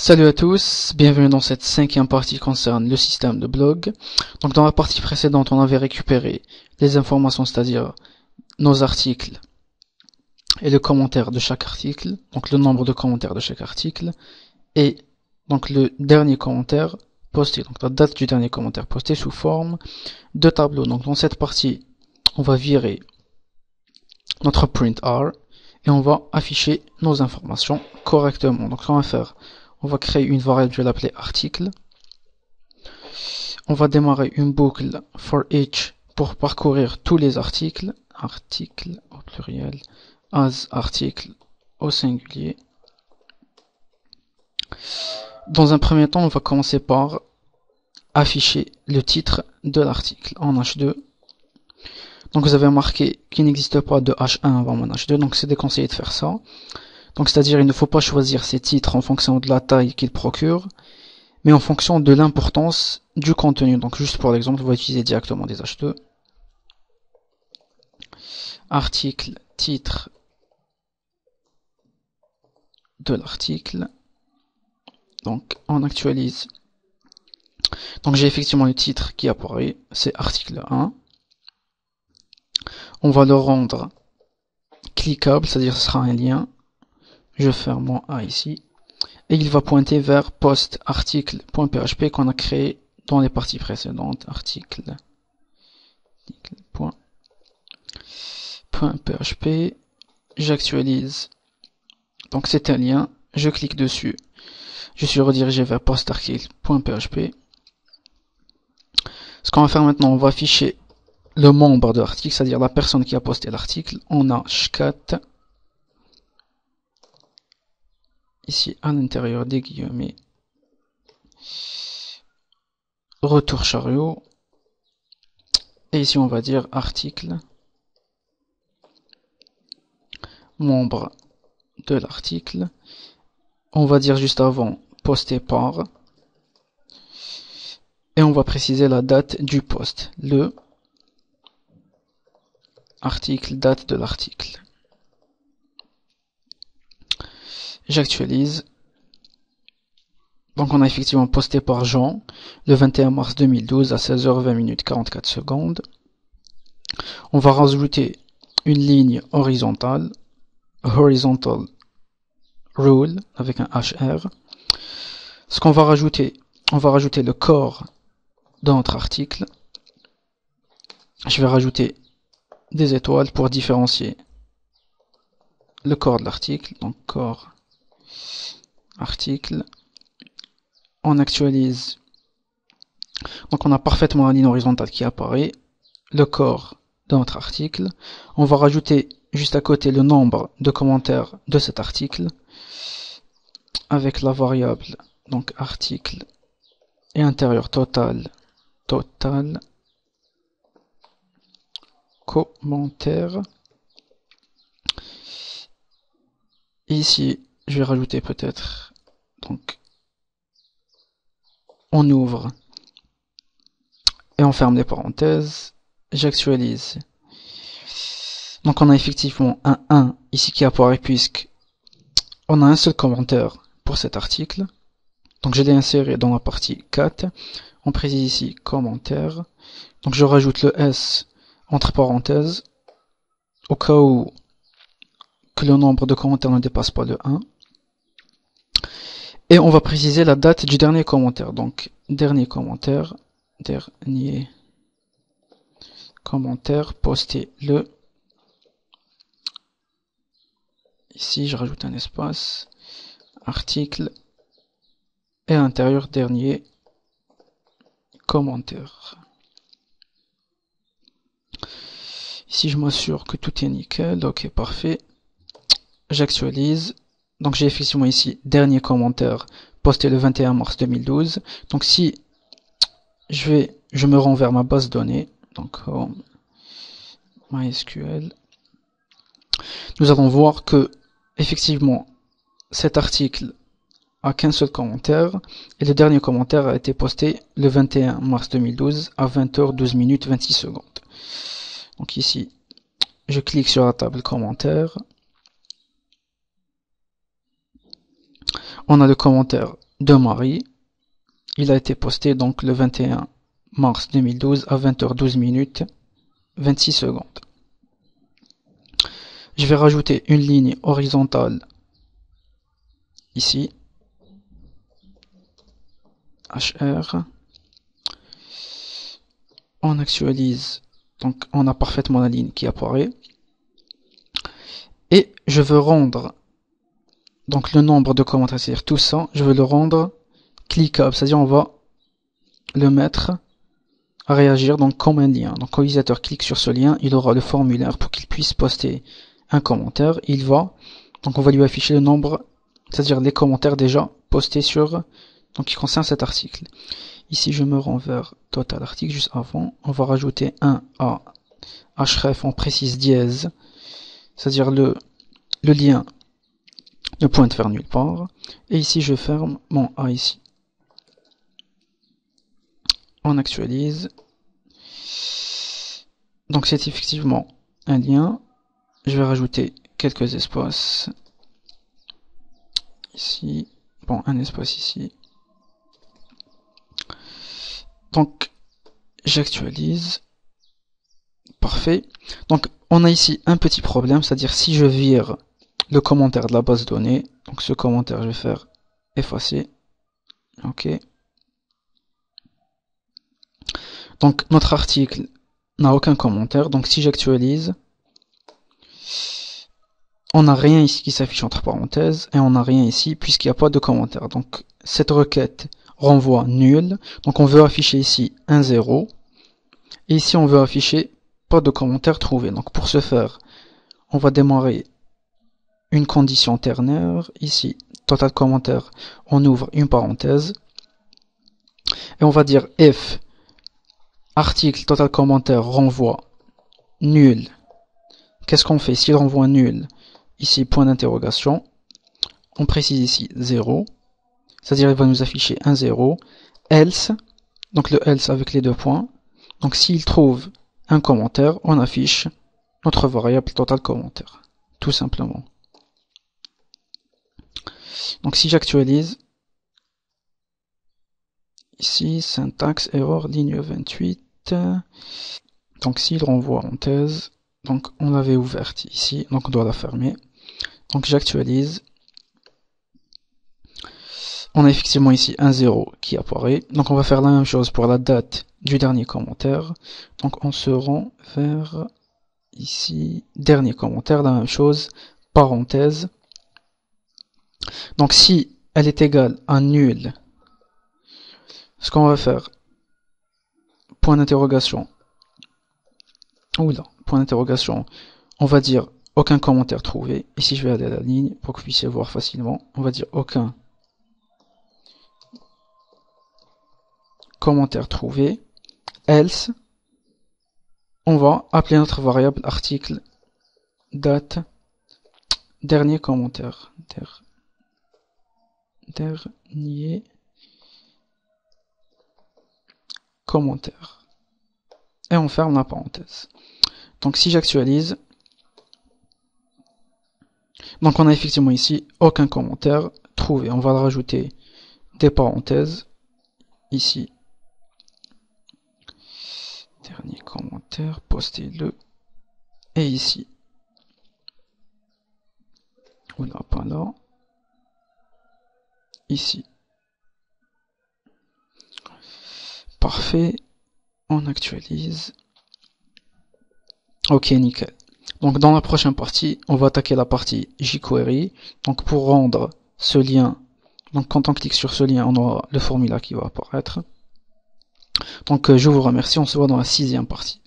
Salut à tous, bienvenue dans cette cinquième partie qui concerne le système de blog. Donc dans la partie précédente, on avait récupéré les informations, c'est-à-dire nos articles et le commentaire de chaque article, donc le nombre de commentaires de chaque article, et donc le dernier commentaire posté, donc la date du dernier commentaire posté sous forme de tableau. Donc dans cette partie, on va virer notre printr et on va afficher nos informations correctement. Donc ce qu'on va faire, on va créer une variable, je vais l'appeler article. On va démarrer une boucle for each pour parcourir tous les articles. Article au pluriel, as article au singulier. Dans un premier temps, on va commencer par afficher le titre de l'article en H2. Donc vous avez remarqué qu'il n'existe pas de H1 avant mon H2, donc c'est déconseillé de faire ça. Donc c'est-à-dire il ne faut pas choisir ces titres en fonction de la taille qu'ils procurent, mais en fonction de l'importance du contenu. Donc juste pour l'exemple, on va utiliser directement des H2. Article, titre de l'article. Donc on actualise. Donc j'ai effectivement le titre qui apparaît, c'est article 1. On va le rendre cliquable, c'est-à-dire ce sera un lien. Je ferme mon A ici. Et il va pointer vers post article.php qu'on a créé dans les parties précédentes. Article.php. J'actualise. Donc c'est un lien. Je clique dessus. Je suis redirigé vers post article.php. Ce qu'on va faire maintenant, on va afficher le membre de l'article, c'est-à-dire la personne qui a posté l'article. On a h4. Ici à l'intérieur des guillemets, retour chariot, et ici on va dire article, membre de l'article, on va dire juste avant posté par, et on va préciser la date du post, le article, date de l'article. J'actualise. Donc on a effectivement posté par Jean le 21 mars 2012 à 16h20 44 secondes. On va rajouter une ligne horizontale, horizontal rule avec un HR. Ce qu'on va rajouter, on va rajouter le corps de notre article. Je vais rajouter des étoiles pour différencier le corps de l'article, donc corps article. On actualise. Donc on a parfaitement la ligne horizontale qui apparaît, le corps de notre article. On va rajouter juste à côté le nombre de commentaires de cet article avec la variable donc article et intérieur total commentaire. Et ici je vais rajouter peut-être, donc on ouvre et on ferme les parenthèses. J'actualise. Donc on a effectivement un 1 ici qui apparaît puisque on a un seul commentaire pour cet article. Donc je l'ai inséré dans la partie 4. On précise ici commentaire. Donc je rajoute le S entre parenthèses au cas où que le nombre de commentaires ne dépasse pas le 1. Et on va préciser la date du dernier commentaire. Donc dernier commentaire posté le. Ici je rajoute un espace, article et à l'intérieur dernier commentaire. Ici je m'assure que tout est nickel, ok parfait. J'actualise. Donc j'ai effectivement ici dernier commentaire posté le 21 mars 2012. Donc si je me rends vers ma base de données, donc MySQL, nous allons voir que effectivement cet article a qu'un seul commentaire et le dernier commentaire a été posté le 21 mars 2012 à 20h12 26 secondes. Donc ici je clique sur la table commentaires. On a le commentaire de Marie. Il a été posté donc le 21 mars 2012 à 20h12 minutes 26 secondes. Je vais rajouter une ligne horizontale ici, HR. On actualise, donc on a parfaitement la ligne qui apparaît. Et je veux rendre donc le nombre de commentaires, c'est-à-dire tout ça, je veux le rendre cliquable, c'est-à-dire on va le mettre à réagir donc comme un lien. Donc quand l'utilisateur clique sur ce lien, il aura le formulaire pour qu'il puisse poster un commentaire. Donc on va lui afficher le nombre, c'est-à-dire les commentaires déjà postés sur, donc qui concernent cet article. Ici je me rends vers total article juste avant. On va rajouter un à href, on précise dièse, c'est-à-dire le lien ne pointe vers nulle part. Et ici je ferme mon A ici. On actualise. Donc c'est effectivement un lien. Je vais rajouter quelques espaces ici. Bon, un espace ici. Donc j'actualise. Parfait. Donc on a ici un petit problème, c'est-à-dire si je vire le commentaire de la base de données, donc ce commentaire je vais faire effacer. Ok. Donc notre article n'a aucun commentaire, donc si j'actualise, on n'a rien ici qui s'affiche entre parenthèses, et on n'a rien ici puisqu'il n'y a pas de commentaire. Donc cette requête renvoie nul, donc on veut afficher ici un 0, et ici on veut afficher pas de commentaire trouvé. Donc pour ce faire, on va démarrer une condition ternaire, ici, total commentaire, on ouvre une parenthèse, et on va dire if article total commentaire renvoie nul. Qu'est-ce qu'on fait s'il renvoie nul? Ici, point d'interrogation. On précise ici 0. C'est-à-dire il va nous afficher un 0. Else, donc le else avec les deux points. Donc s'il trouve un commentaire, on affiche notre variable total commentaire. Tout simplement. Donc si j'actualise, ici, syntaxe, erreur, ligne 28. Donc s'il renvoie parenthèse, donc on l'avait ouverte ici, donc on doit la fermer. Donc j'actualise. On a effectivement ici un 0 qui apparaît. Donc on va faire la même chose pour la date du dernier commentaire. Donc on se rend vers ici, dernier commentaire, la même chose, parenthèse. Donc si elle est égale à nul, ce qu'on va faire, point d'interrogation, oula, point d'interrogation, on va dire aucun commentaire trouvé. Ici je vais aller à la ligne pour que vous puissiez voir facilement. On va dire aucun commentaire trouvé. Else, on va appeler notre variable article date dernier commentaire. Dernier commentaire. Et on ferme la parenthèse. Donc si j'actualise, donc on a effectivement ici aucun commentaire trouvé. On va rajouter des parenthèses ici. Dernier commentaire, postez-le. Et ici. Oula, pas là. Ici. Parfait. On actualise. Ok, nickel. Donc dans la prochaine partie, on va attaquer la partie jQuery. Donc pour rendre ce lien, donc quand on clique sur ce lien, on aura le formulaire qui va apparaître. Donc je vous remercie, on se voit dans la 6e partie.